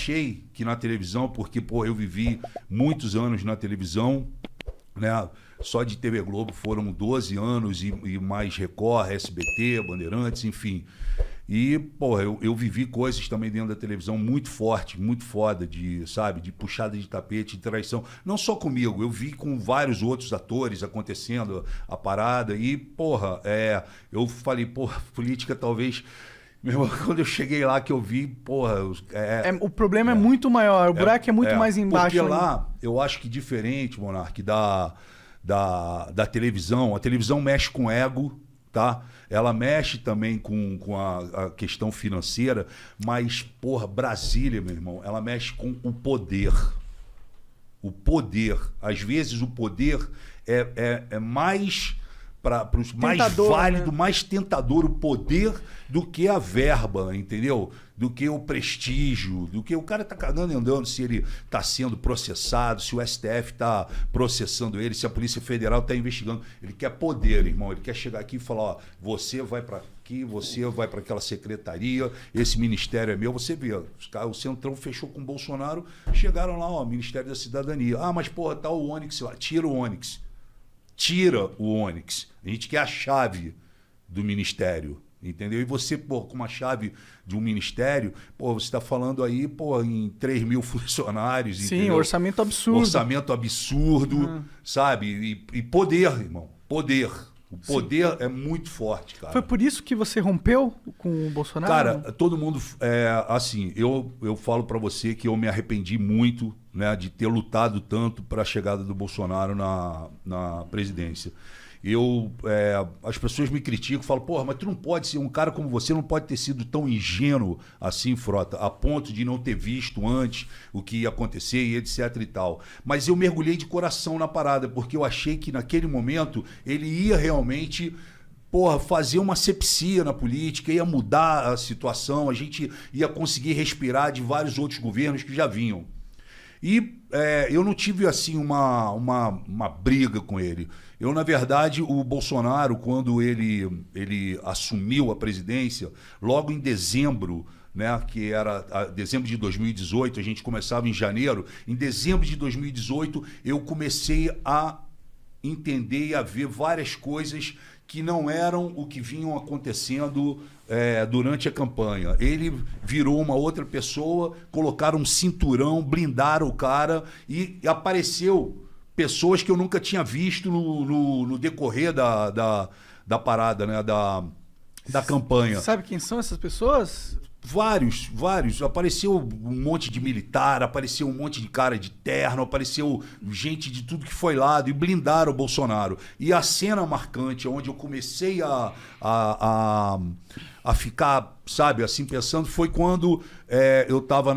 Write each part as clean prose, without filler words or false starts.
achei que na televisão, porque, pô, eu vivi muitos anos na televisão, né? Só de TV Globo foram 12 anos e mais Record, SBT, Bandeirantes, enfim. E, pô, eu vivi coisas também dentro da televisão muito forte, muito foda, de, sabe, de puxada de tapete, de traição. Não só comigo, eu vi com vários outros atores acontecendo a parada. E, porra, eu falei, porra, política talvez... Meu irmão, quando eu cheguei lá que eu vi, porra... o problema é muito maior, o buraco é muito mais embaixo. Porque lá, eu acho que diferente, Monark, da televisão, a televisão mexe com ego, tá? Ela mexe também com a questão financeira, mas, porra, Brasília, meu irmão, ela mexe com o poder. O poder. Às vezes o poder é mais... para os mais válido, né? Mais tentador o poder do que a verba, entendeu? Do que o prestígio, do que o cara tá cagando e andando, se ele tá sendo processado, se o STF tá processando ele, se a Polícia Federal tá investigando. Ele quer poder, irmão. Ele quer chegar aqui e falar, ó, você vai para aqui, você vai para aquela secretaria, esse ministério é meu. Você vê, o Centrão fechou com o Bolsonaro, chegaram lá, ó, Ministério da Cidadania. Ah, mas porra, tá o Onyx lá. Tira o Onyx. Tira o Onyx. A gente quer a chave do ministério, entendeu? E você, pô, com uma chave de um ministério, pô, você está falando aí, pô, em 3 mil funcionários. Sim, entendeu? Orçamento absurdo. Orçamento absurdo, sabe? E poder, irmão. Poder. O poder é muito forte, cara. Foi por isso que você rompeu com o Bolsonaro? Cara, todo mundo... assim, eu falo pra você que eu me arrependi muito, né, de ter lutado tanto para a chegada do Bolsonaro na presidência. As pessoas me criticam, falam, porra, mas tu não pode ser, um cara como você não pode ter sido tão ingênuo assim, Frota, a ponto de não ter visto antes o que ia acontecer e etc e tal. Mas eu mergulhei de coração na parada, porque eu achei que naquele momento ele ia realmente... porra, fazer uma asepsia na política, ia mudar a situação, a gente ia conseguir respirar de vários outros governos que já vinham. E eu não tive, assim, uma briga com ele. Eu, na verdade, o Bolsonaro, quando ele assumiu a presidência, logo em dezembro, né, que era dezembro de 2018, a gente começava em janeiro, em dezembro de 2018, eu comecei a entender e a ver várias coisas que não eram o que vinham acontecendo durante a campanha. Ele virou uma outra pessoa, colocaram um cinturão, blindaram o cara e apareceu pessoas que eu nunca tinha visto no decorrer da parada, né, da campanha. Sabe quem são essas pessoas? Vários. Apareceu um monte de militar, apareceu um monte de cara de terno, apareceu gente de tudo que foi lá e blindaram o Bolsonaro. E a cena marcante, onde eu comecei a ficar, sabe, assim, pensando, foi quando eu estava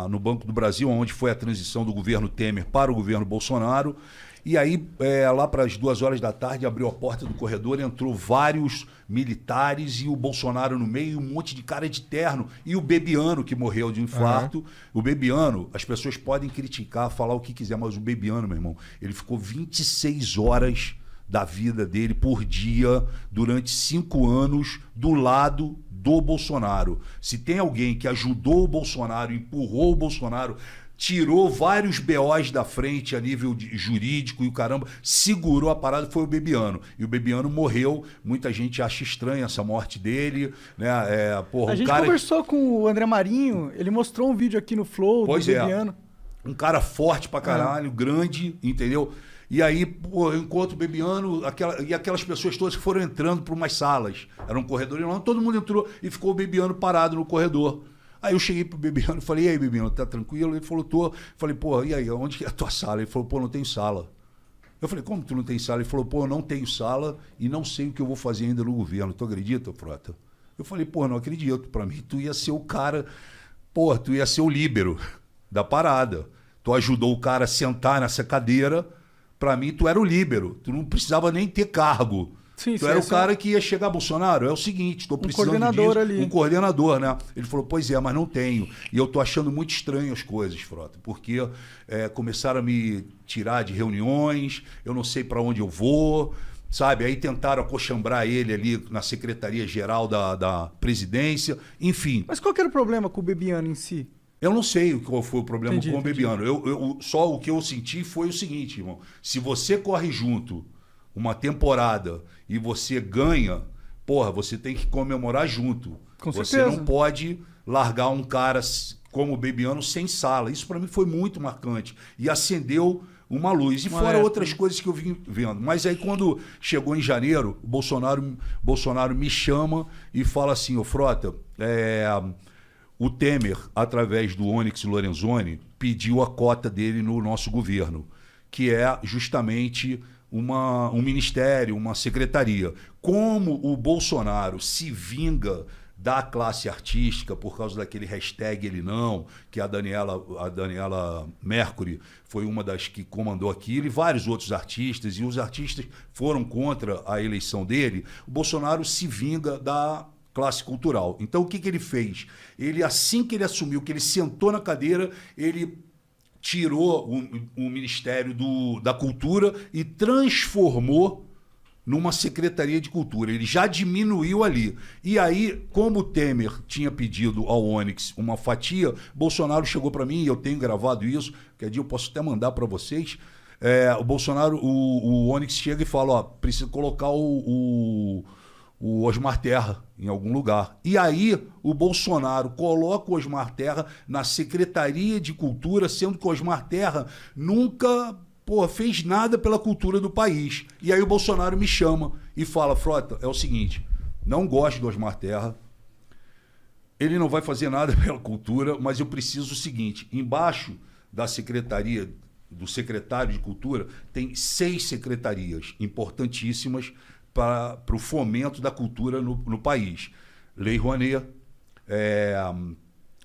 no Banco do Brasil, onde foi a transição do governo Temer para o governo Bolsonaro. E aí, lá para as 2h da tarde, abriu a porta do corredor, entrou vários militares e o Bolsonaro no meio, um monte de cara de terno. E o Bebiano, que morreu de um infarto. O Bebiano, as pessoas podem criticar, falar o que quiser, mas o Bebiano, meu irmão, ele ficou 26 horas da vida dele por dia, durante 5 anos, do lado do Bolsonaro. Se tem alguém que ajudou o Bolsonaro, empurrou o Bolsonaro, tirou vários BOs da frente a nível jurídico e o caramba, segurou a parada, foi o Bebiano. E o Bebiano morreu, muita gente acha estranha essa morte dele, né? A gente conversou com o André Marinho, ele mostrou um vídeo aqui no Flow do Bebiano. Um cara forte pra caralho, grande, entendeu? E aí, pô, eu encontro o Bebiano, aquelas pessoas todas que foram entrando por umas salas. Era um corredor enorme, todo mundo entrou e ficou o Bebiano parado no corredor. Aí eu cheguei pro Bebiano e falei, e aí, Bebiano, tá tranquilo? Ele falou, tô. Falei, pô, e aí, onde é a tua sala? Ele falou, pô, não tem sala. Eu falei, como tu não tem sala? Ele falou, pô, eu não tenho sala e não sei o que eu vou fazer ainda no governo. Tu acredita, Frota? Eu falei, pô, não acredito. Pra mim, tu ia ser o cara, pô, tu ia ser o líbero da parada. Tu ajudou o cara a sentar nessa cadeira. Pra mim, tu era o líbero. Tu não precisava nem ter cargo. Sim, tu era o cara que ia chegar, Bolsonaro, é o seguinte, estou precisando coordenador disso. Ali. Um coordenador, né? Ele falou, pois é, mas não tenho. E eu tô achando muito estranho as coisas, Frota, porque começaram a me tirar de reuniões, eu não sei para onde eu vou, sabe? Aí tentaram acochambrar ele ali na Secretaria-Geral da Presidência, enfim. Mas qual que era o problema com o Bebiano em si? Eu não sei qual foi o problema com o Bebiano. Só o que eu senti foi o seguinte, irmão. Se você corre junto uma temporada e você ganha, porra, você tem que comemorar junto. Com você certeza. não pode largar um cara como o Bebiano sem sala. Isso para mim foi muito marcante. E acendeu uma luz. E fora outras coisas que eu vim vendo. Mas aí quando chegou em janeiro, o Bolsonaro me chama e fala assim, ô Frota, o Temer, através do Onyx Lorenzoni, pediu a cota dele no nosso governo, que é justamente um ministério, uma secretaria. Como o Bolsonaro se vinga da classe artística por causa daquele hashtag ele não, que a Daniela Mercury foi uma das que comandou aquilo, e vários outros artistas, e os artistas foram contra a eleição dele, o Bolsonaro se vinga da classe cultural. Então o que ele fez? Ele, assim que ele assumiu, que ele sentou na cadeira, ele tirou o Ministério da Cultura e transformou numa Secretaria de Cultura. Ele já diminuiu ali. E aí, como o Temer tinha pedido ao Onyx uma fatia, Bolsonaro chegou para mim, e eu tenho gravado isso, quer dizer, eu posso até mandar para vocês, o Bolsonaro, o Onyx chega e fala, ó, precisa colocar o Osmar Terra em algum lugar. E aí o Bolsonaro coloca o Osmar Terra na Secretaria de Cultura, sendo que o Osmar Terra nunca fez nada pela cultura do país. E aí o Bolsonaro me chama e fala, Frota, é o seguinte, não gosto do Osmar Terra, ele não vai fazer nada pela cultura, mas eu preciso o seguinte, embaixo da secretaria, do secretário de Cultura, tem 6 secretarias importantíssimas para o fomento da cultura no país. Lei Rouanet,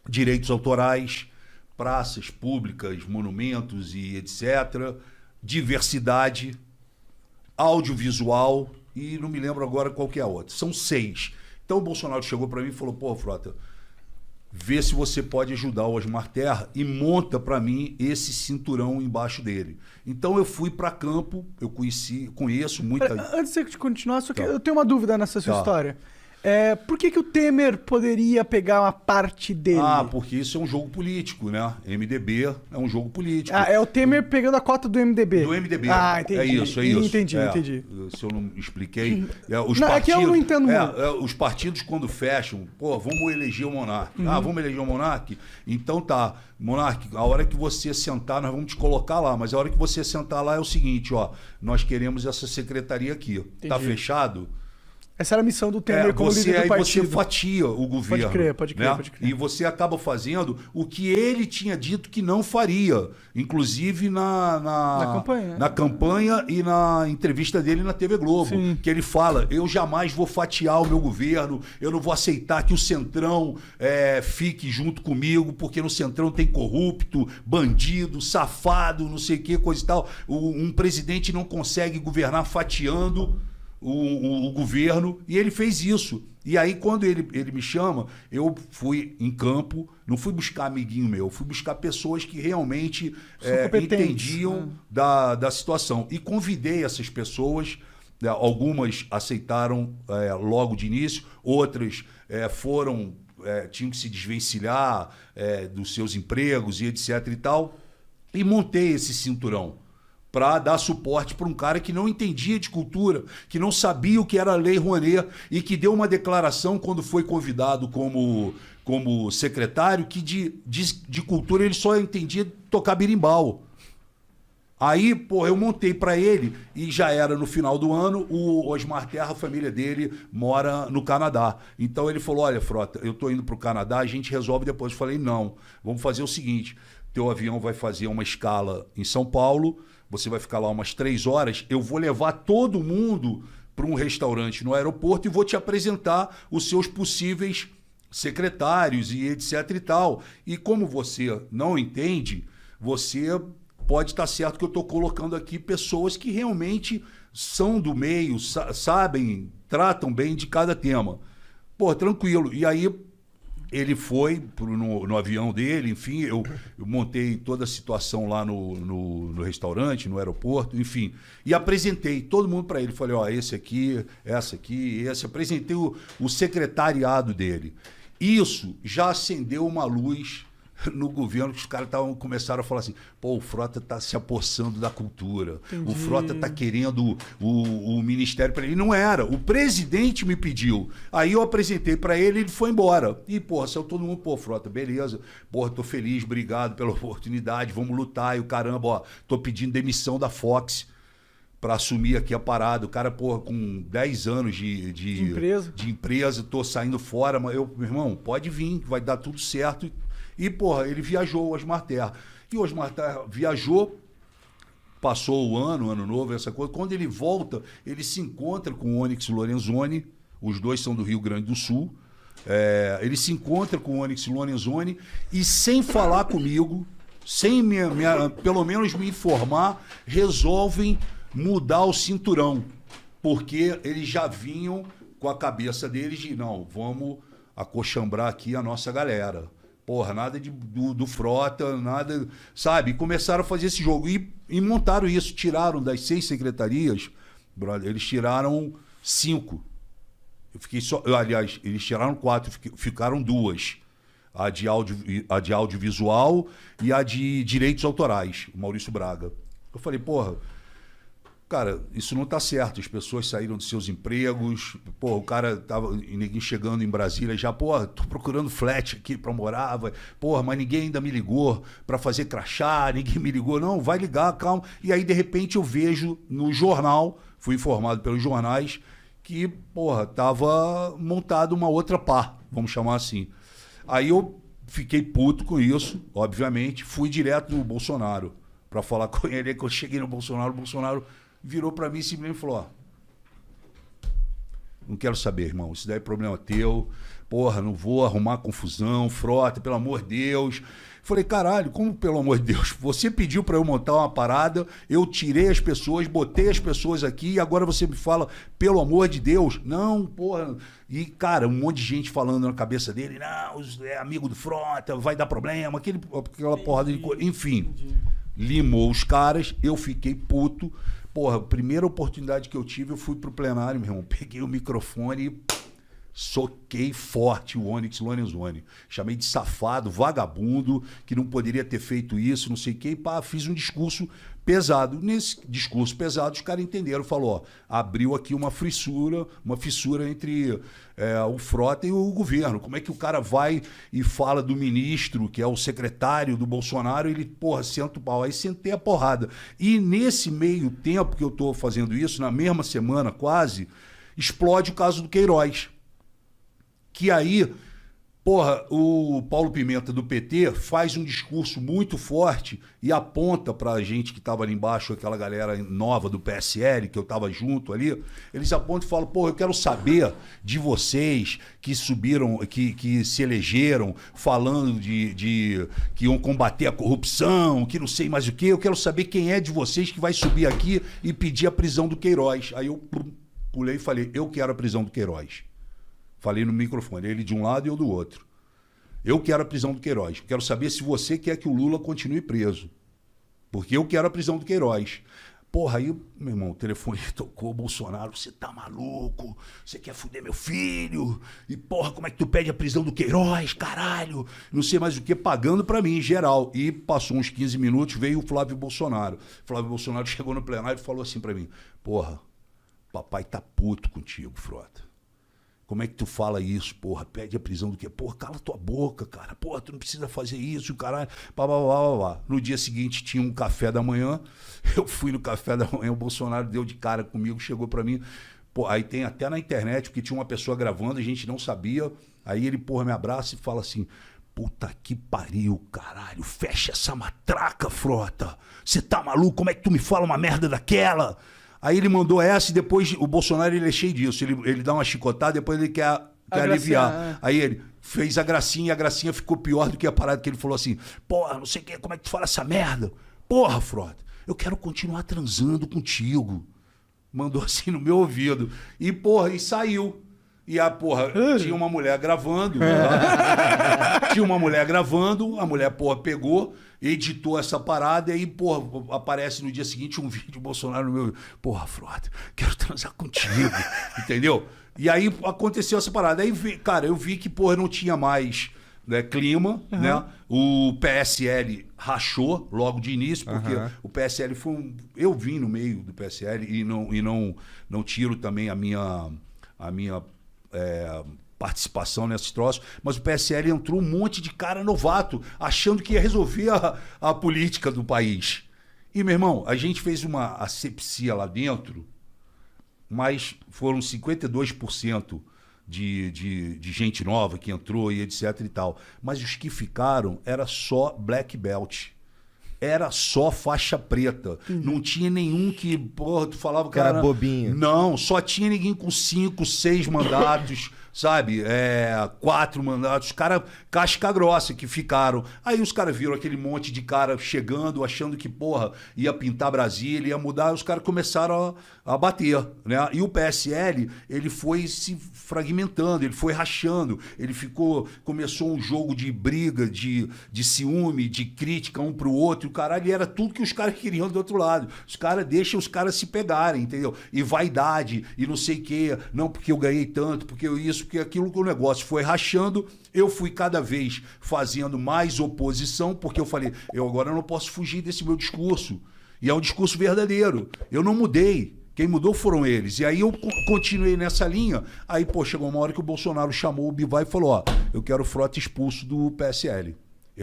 direitos autorais, praças públicas, monumentos e etc., diversidade, audiovisual e não me lembro agora qual que é a outra. São 6. Então o Bolsonaro chegou para mim e falou, pô, Frota, vê se você pode ajudar o Osmar Terra e monta para mim esse cinturão embaixo dele. Então eu fui para campo, eu conheço muita... Antes de continuar, só que eu tenho uma dúvida nessa sua história. Por que o Temer poderia pegar uma parte dele? Porque isso é um jogo político, né? MDB é um jogo político. É o Temer pegando a cota do MDB. Do MDB. Entendi. É isso. Entendi. Se eu não expliquei... Os partidos, é que eu não entendo muito. Os partidos, quando fecham, vamos eleger o Monark. Vamos eleger o Monark? Então tá, Monark, a hora que você sentar, nós vamos te colocar lá, mas a hora que você sentar lá é o seguinte, nós queremos essa secretaria aqui. Entendi. Tá fechado? Essa era a missão do Temer como líder do partido. Você fatia o governo. Pode crer. E você acaba fazendo o que ele tinha dito que não faria. Inclusive na campanha e na entrevista dele na TV Globo. Sim. Que ele fala, eu jamais vou fatiar o meu governo, eu não vou aceitar que o Centrão fique junto comigo, porque no Centrão tem corrupto, bandido, safado, não sei o que, coisa e tal. Um presidente não consegue governar fatiando o governo, e ele fez isso. E aí, quando ele me chama, eu fui em campo, não fui buscar amiguinho meu, fui buscar pessoas que realmente entendiam da situação. E convidei essas pessoas, algumas aceitaram logo de início, outras tinham que se desvencilhar dos seus empregos e etc e tal, e montei esse cinturão para dar suporte para um cara que não entendia de cultura, que não sabia o que era a Lei Rouanet e que deu uma declaração quando foi convidado como secretário que de cultura ele só entendia tocar berimbau. Aí, eu montei para ele e já era no final do ano, o Osmar Terra, a família dele, mora no Canadá. Então ele falou, olha, Frota, eu tô indo pro Canadá, a gente resolve depois. Eu falei, não, vamos fazer o seguinte, teu avião vai fazer uma escala em São Paulo, você vai ficar lá umas 3 horas, eu vou levar todo mundo para um restaurante no aeroporto e vou te apresentar os seus possíveis secretários e etc e tal. E como você não entende, você pode estar certo que eu estou colocando aqui pessoas que realmente são do meio, sabem, tratam bem de cada tema. Tranquilo. E aí ele foi no avião dele, enfim, eu montei toda a situação lá no restaurante, no aeroporto, enfim, e apresentei todo mundo para ele. Falei, esse aqui, essa aqui, esse. Apresentei o secretariado dele. Isso já acendeu uma luz no governo que os caras começaram a falar assim, pô, o Frota tá se apossando da cultura, Entendi. o Frota tá querendo o ministério para ele. Não era, o presidente me pediu. Aí eu apresentei para ele e ele foi embora. E, porra, saiu todo mundo, pô, Frota, beleza, porra, tô feliz, obrigado pela oportunidade, vamos lutar. E o caramba, ó, tô pedindo demissão da Fox para assumir aqui a parada. O cara, porra, com 10 anos de empresa, tô saindo fora, mas meu irmão, pode vir, vai dar tudo certo. E, porra, ele viajou, o Osmar Terra. E o Osmar Terra viajou, passou o ano novo, essa coisa. Quando ele volta, ele se encontra com o Onyx Lorenzoni, os dois são do Rio Grande do Sul. Ele se encontra com o Onyx Lorenzoni e, sem falar comigo, sem pelo menos me informar, resolvem mudar o cinturão. Porque eles já vinham com a cabeça deles de, não, vamos acochambrar aqui a nossa galera. Porra, nada do Frota, nada, sabe? E começaram a fazer esse jogo. E montaram isso, tiraram das 6 secretarias, brother, eles tiraram 5. Eu fiquei só. Aliás, eles tiraram 4, ficaram 2. A de audiovisual e a de direitos autorais, o Maurício Braga. Eu falei, porra, cara, isso não tá certo. As pessoas saíram dos seus empregos. Pô, o cara tava ninguém chegando em Brasília já, porra, tô procurando flat aqui pra morar. Porra, mas ninguém ainda me ligou pra fazer crachá, ninguém me ligou. Não, vai ligar, calma. E aí, de repente, eu vejo no jornal, fui informado pelos jornais, que, porra, tava montado uma outra pá, vamos chamar assim. Aí eu fiquei puto com isso, obviamente, fui direto no Bolsonaro pra falar com ele. Aí que eu cheguei no Bolsonaro, o Bolsonaro virou pra mim e simplesmente falou, ó, não quero saber, irmão, isso daí é problema teu, porra, não vou arrumar confusão, Frota, pelo amor de Deus. Falei, caralho, como pelo amor de Deus? Você pediu pra eu montar uma parada, eu tirei as pessoas, botei as pessoas aqui e agora você me fala, pelo amor de Deus? Não, porra. E, cara, um monte de gente falando na cabeça dele, não, é amigo do Frota, vai dar problema, aquela porrada de coisa. Enfim, limou os caras, eu fiquei puto. Porra, a primeira oportunidade que eu tive, eu fui pro plenário, meu irmão, peguei o microfone e soquei forte o Onyx Lorenzoni. Chamei de safado, vagabundo, que não poderia ter feito isso, não sei o quê. E pá, fiz um discurso pesado. Nesse discurso pesado, os caras entenderam. Falou, ó, abriu aqui uma fissura entre o Frota e o governo. Como é que o cara vai e fala do ministro, que é o secretário do Bolsonaro, ele, porra, senta o pau. Aí sentei a porrada. E nesse meio tempo que eu tô fazendo isso, na mesma semana quase, explode o caso do Queiroz. Que aí, porra, o Paulo Pimenta do PT faz um discurso muito forte e aponta pra gente que tava ali embaixo, aquela galera nova do PSL, que eu tava junto ali, eles apontam e falam, porra, eu quero saber de vocês que subiram, que se elegeram falando de que iam combater a corrupção, que não sei mais o quê, eu quero saber quem é de vocês que vai subir aqui e pedir a prisão do Queiroz. Aí eu pulei e falei, eu quero a prisão do Queiroz. Falei no microfone, ele de um lado e eu do outro. Eu quero a prisão do Queiroz. Quero saber se você quer que o Lula continue preso. Porque eu quero a prisão do Queiroz. Porra, aí, meu irmão, o telefone tocou, Bolsonaro, você tá maluco? Você quer fuder meu filho? E porra, como é que tu pede a prisão do Queiroz, caralho? Não sei mais o que, pagando pra mim, em geral. E passou uns 15 minutos, veio o Flávio Bolsonaro. Flávio Bolsonaro chegou no plenário e falou assim pra mim, porra, papai tá puto contigo, Frota. Como é que tu fala isso, porra? Pede a prisão do quê? Porra, cala tua boca, cara. Porra, tu não precisa fazer isso, caralho. No dia seguinte tinha um café da manhã. Eu fui no café da manhã, o Bolsonaro deu de cara comigo, chegou pra mim. Pô, aí tem até na internet, porque tinha uma pessoa gravando, a gente não sabia. Aí ele, porra, me abraça e fala assim, puta que pariu, caralho. Fecha essa matraca, Frota. Você tá maluco? Como é que tu me fala uma merda daquela? Aí ele mandou essa e depois o Bolsonaro ele é cheio disso. Ele dá uma chicotada, depois ele quer aliviar. Aí ele fez a gracinha e a gracinha ficou pior do que a parada que ele falou assim, porra, não sei o que, como é que tu fala essa merda? Porra, Frota, eu quero continuar transando contigo. Mandou assim no meu ouvido. E, porra, e saiu. E a porra, tinha uma mulher gravando. Tinha uma mulher gravando, a mulher, porra, pegou, editou essa parada e aí, porra, aparece no dia seguinte um vídeo do Bolsonaro no meu. Porra, Frota, quero transar contigo. Entendeu? E aí aconteceu essa parada. Aí, cara, eu vi que, porra, não tinha mais né, clima, né? O PSL rachou logo de início, porque o PSL foi um... Eu vim no meio do PSL e não tiro também a minha participação nesses troços, mas o PSL entrou um monte de cara novato, achando que ia resolver a política do país. E, meu irmão, a gente fez uma asepsia lá dentro, mas foram 52% de gente nova que entrou e etc e tal. Mas os que ficaram era só black belt. Era só faixa preta. Não tinha nenhum que, porra, tu falava que era bobinho. Não, só tinha ninguém com 5, 6 mandatos, sabe? 4 mandatos. Os caras casca grossa que ficaram. Aí os caras viram aquele monte de cara chegando, achando que, porra, ia pintar Brasília, ia mudar. Os caras começaram a bater, né? E o PSL, ele foi se fragmentando, ele foi rachando. Ele começou um jogo de briga, de ciúme, de crítica um pro outro. E o caralho, era tudo que os caras queriam do outro lado. Os caras deixam os caras se pegarem, entendeu? E vaidade, e não sei o quê. Não porque eu ganhei tanto, porque eu isso, porque aquilo que o negócio foi rachando. Eu fui cada vez fazendo mais oposição, porque eu falei, eu agora não posso fugir desse meu discurso. E é um discurso verdadeiro. Eu não mudei. Quem mudou foram eles. E aí eu continuei nessa linha. Aí, pô, chegou uma hora que o Bolsonaro chamou o Bivar e falou, ó, eu quero o Frota expulso do PSL.